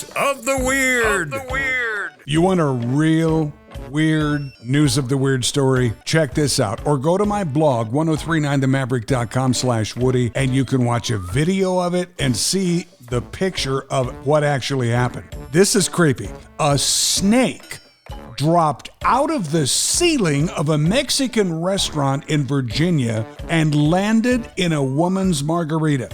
News of the Weird. You want a real weird news of the weird story? Check this out. Or go to my blog, 1039themaverick.com/Woody, and you can watch a video of it and see the picture of what actually happened. This is creepy. A snake dropped out of the ceiling of a Mexican restaurant in Virginia and landed in a woman's margarita.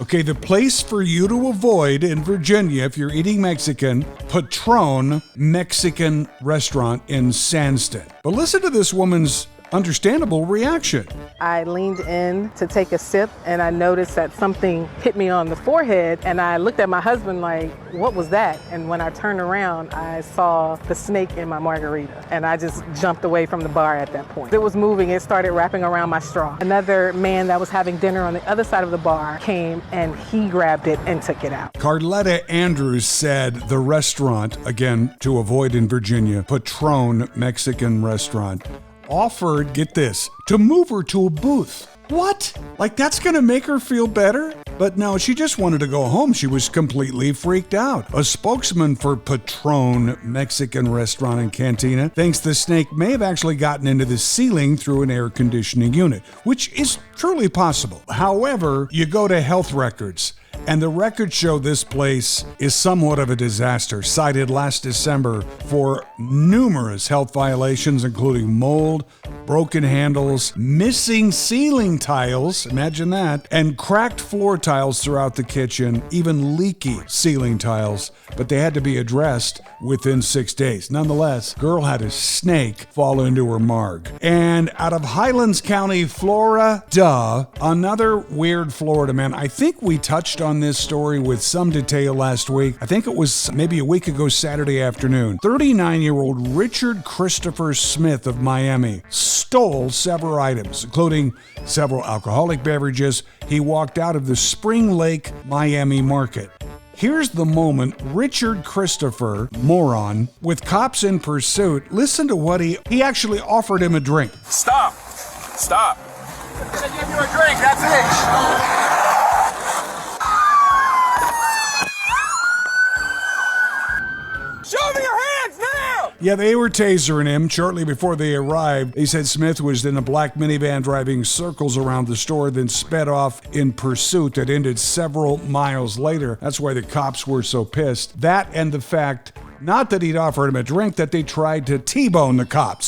Okay, the place for you to avoid in Virginia if you're eating Mexican, Patron Mexican restaurant in Sandston. But listen to this woman's understandable reaction. I leaned in to take a sip and I noticed that something hit me on the forehead, and I looked at my husband like, what was that? And when I turned around, I saw the snake in my margarita, and I just jumped away from the bar at that point. It was moving, it started wrapping around my straw. Another man that was having dinner on the other side of the bar came and he grabbed it and took it out. Carletta Andrews said the restaurant, again, to avoid in Virginia, Patron Mexican restaurant, offered, get this, to move her to a booth. What? Like that's gonna make her feel better? But no, she just wanted to go home. She was completely freaked out. A spokesman for Patron Mexican Restaurant and Cantina thinks the snake may have actually gotten into the ceiling through an air conditioning unit, which is truly possible. However, you go to health records, and the records show this place is somewhat of a disaster, cited last December for numerous health violations, including mold, broken handles, missing ceiling tiles, imagine that, and cracked floor tiles throughout the kitchen, even leaky ceiling tiles, but they had to be addressed within 6 days. Nonetheless, girl had a snake fall into her marg. And out of Highlands County, Florida, another weird Florida man. I think we touched on this story with some detail last week. I think it was maybe a week ago Saturday afternoon. 39-year-old Richard Christopher Smith of Miami stole several items, including several alcoholic beverages. He walked out of the Spring Lake, Miami market. Here's the moment Richard Christopher, moron, with cops in pursuit, listen to what he actually offered him a drink. Stop. I'm gonna give you a drink, that's it. Show me your hands now! Yeah, they were tasering him shortly before they arrived. They said Smith was in a black minivan driving circles around the store, then sped off in pursuit that ended several miles later. That's why the cops were so pissed. That and the fact, not that he'd offered him a drink, that they tried to T-bone the cops.